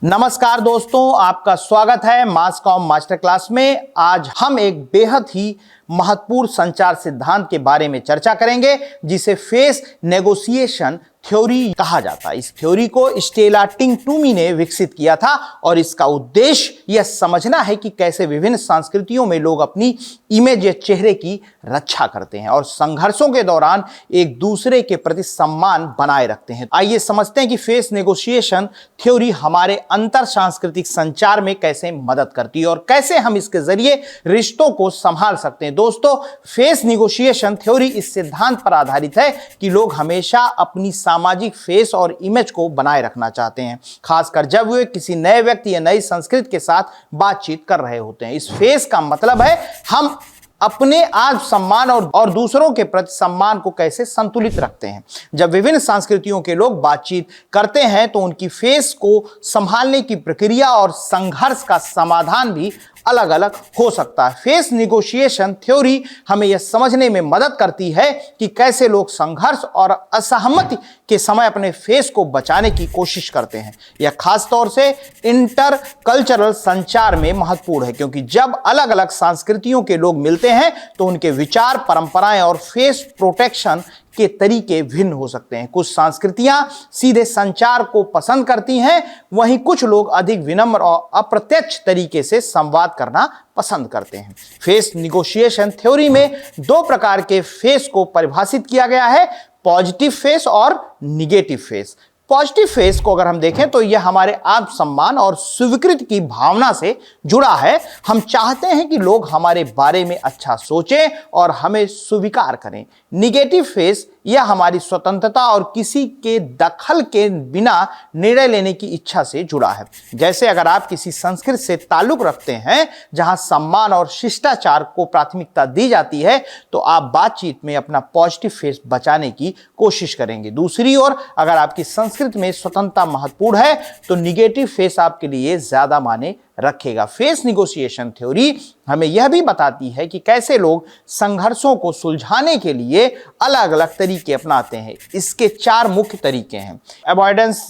नमस्कार दोस्तों, आपका स्वागत है मास कॉम मास्टर क्लास में। आज हम एक बेहद ही महत्वपूर्ण संचार सिद्धांत के बारे में चर्चा करेंगे जिसे फेस नेगोशिएशन थ्योरी कहा जाता है। इस थ्योरी को स्टेला टिंगटूमी ने विकसित किया था और इसका उद्देश्य यह समझना है कि कैसे विभिन्न संस्कृतियों में लोग अपनी इमेज या चेहरे की रक्षा करते हैं और संघर्षों के दौरान एक दूसरे के प्रति सम्मान बनाए रखते हैं। आइए समझते हैं कि फेस नेगोशिएशन थ्योरी हमारे अंतर सांस्कृतिक संचार में कैसे मदद करती है और कैसे हम इसके जरिए रिश्तों को संभाल सकते हैं। दोस्तों, फेस नेगोशिएशन थ्योरी इस सिद्धांत पर आधारित है कि लोग हमेशा अपनी सामाजिक फेस और इमेज को बनाए रखना चाहते हैं, खासकर जब वे किसी नए व्यक्ति या नई संस्कृति के साथ बातचीत कर रहे होते हैं। इस फेस का मतलब है हम अपने आत्मसम्मान और दूसरों के प्रति सम्मान को कैसे संतुलित रखते हैं। जब विभिन्न संस्कृतियों के लोग बातचीत करते हैं तो उनकी फेस को संभालने की प्रक्रिया और संघर्ष का समाधान भी अलग अलग हो सकता है। फेस नेगोशिएशन थ्योरी हमें यह समझने में मदद करती है कि कैसे लोग संघर्ष और असहमति के समय अपने फेस को बचाने की कोशिश करते हैं। यह खास तौर से इंटर कल्चरल संचार में महत्वपूर्ण है, क्योंकि जब अलग अलग संस्कृतियों के लोग मिलते हैं तो उनके विचार, परंपराएं और फेस प्रोटेक्शन के तरीके भिन्न हो सकते हैं। कुछ संस्कृतियां सीधे संचार को पसंद करती हैं, वहीं कुछ लोग अधिक विनम्र और अप्रत्यक्ष तरीके से संवाद करना पसंद करते हैं। फेस नेगोशिएशन थ्योरी में दो प्रकार के फेस को परिभाषित किया गया है, पॉजिटिव फेस और निगेटिव फेस। पॉजिटिव फेस को अगर हम देखें तो यह हमारे आत्मसम्मान और स्वीकृति की भावना से जुड़ा है। हम चाहते हैं कि लोग हमारे बारे में अच्छा सोचें और हमें स्वीकार करें। निगेटिव फेस यह हमारी स्वतंत्रता और किसी के दखल के बिना निर्णय लेने की इच्छा से जुड़ा है। जैसे अगर आप किसी संस्कृति से ताल्लुक रखते हैं जहां सम्मान और शिष्टाचार को प्राथमिकता दी जाती है, तो आप बातचीत में अपना पॉजिटिव फेस बचाने की कोशिश करेंगे। दूसरी ओर अगर आपकी संस्कृति में स्वतंत्रता महत्वपूर्ण है तो निगेटिव फेस आपके लिए ज्यादा मायने रखेगा। फेस नेगोशिएशन थ्योरी हमें यह भी बताती है कि कैसे लोग संघर्षों को सुलझाने के लिए अलग अलग तरीके अपनाते हैं। इसके चार मुख्य तरीके हैं। अवॉइडेंस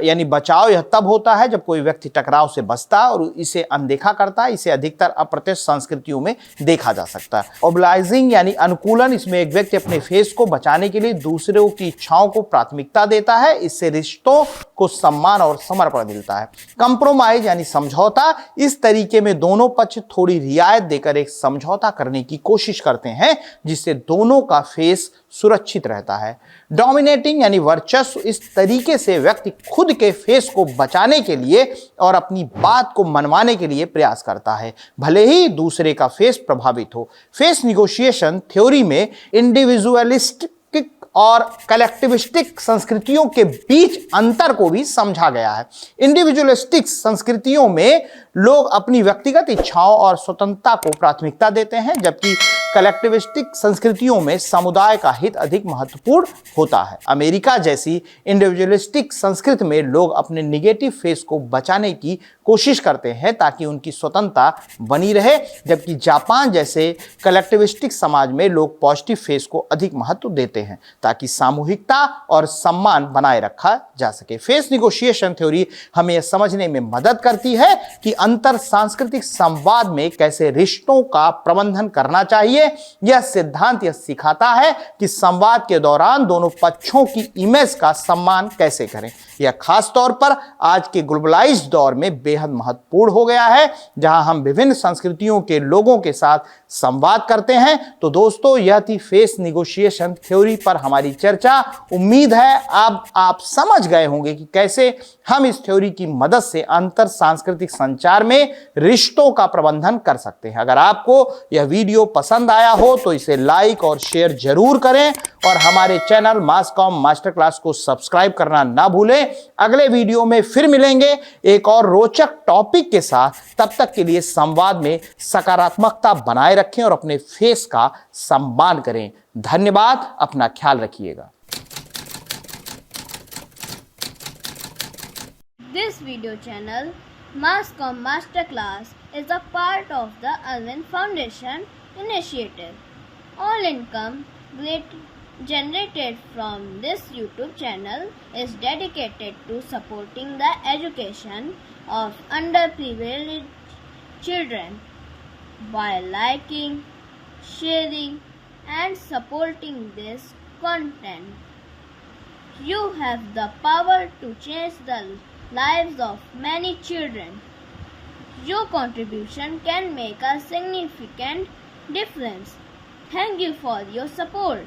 यानी बचाव, यह तब होता है जब कोई व्यक्ति टकराव से बचता है और इसे अनदेखा करता है। इसे अधिकतर अप्रत्यक्ष संस्कृतियों में देखा जा सकता है। ओबलाइजिंग यानी अनुकूलन, इसमें एक व्यक्ति अपने फेस को बचाने के लिए दूसरों की इच्छाओं को प्राथमिकता देता है। इससे रिश्तों को सम्मान और समर्पण मिलता है। कंप्रोमाइज यानी समझौता, इस तरीके में दोनों पक्ष थोड़ी रियायत देकर एक समझौता करने की कोशिश करते हैं जिससे दोनों का फेस सुरक्षित रहता है। डोमिनेटिंग यानी वर्चस्व, इस तरीके से व्यक्ति खुद के फेस को बचाने के लिए और अपनी बात को मनवाने के लिए प्रयास करता है, भले ही दूसरे का फेस प्रभावित हो। फेस नेगोशिएशन थ्योरी में इंडिविजुअलिस्टिक और कलेक्टिविस्टिक संस्कृतियों के बीच अंतर को भी समझा गया है। इंडिविजुअलिस्टिक संस्कृतियों में लोग अपनी व्यक्तिगत इच्छाओं और स्वतंत्रता को प्राथमिकता देते हैं, जबकि कलेक्टिविस्टिक संस्कृतियों में समुदाय का हित अधिक महत्वपूर्ण होता है। अमेरिका जैसी इंडिविजुअलिस्टिक संस्कृति में लोग अपने निगेटिव फेस को बचाने की कोशिश करते हैं ताकि उनकी स्वतंत्रता बनी रहे, जबकि जापान जैसे कलेक्टिविस्टिक समाज में लोग पॉजिटिव फेस को अधिक महत्व देते हैं ताकि सामूहिकता और सम्मान बनाए रखा जा सके। फेस नेगोशिएशन थ्योरी हमें यह समझने में मदद करती है कि अंतर सांस्कृतिक संवाद में कैसे रिश्तों का प्रबंधन करना चाहिए। यह सिद्धांत यह सिखाता है कि संवाद के दौरान दोनों पक्षों की इमेज का सम्मान कैसे करें। यह खास तौर पर आज के ग्लोबलाइज्ड दौर में बेहद महत्वपूर्ण हो गया है, जहां हम विभिन्न संस्कृतियों के लोगों के साथ संवाद करते हैं। तो दोस्तों, यह थी फेस नेगोशिएशन थ्योरी पर हमारी चर्चा। उम्मीद है अब आप समझ गए होंगे कि कैसे हम इस थ्योरी की मदद से अंतर सांस्कृतिक संचार में रिश्तों का प्रबंधन कर सकते हैं। अगर आपको यह वीडियो पसंद आया हो तो इसे लाइक और शेयर जरूर करें और हमारे चैनल मास कॉम मास्टर क्लास को सब्सक्राइब करना ना भूलें। अगले वीडियो में फिर मिलेंगे एक और रोचक टॉपिक के साथ। तब तक के लिए संवाद में सकारात्मकता बनाए रखें और अपने फेस का सम्मान करें। धन्यवाद, अपना ख्याल रखिएगा। This video channel, Masscom Masterclass, is a part of the Alvin Foundation initiative. All income generated from this YouTube channel is dedicated to supporting the education of underprivileged children. By liking, sharing, and supporting this content, you have the power to change the lives of many children. Your contribution can make a significant difference. Thank you for your support.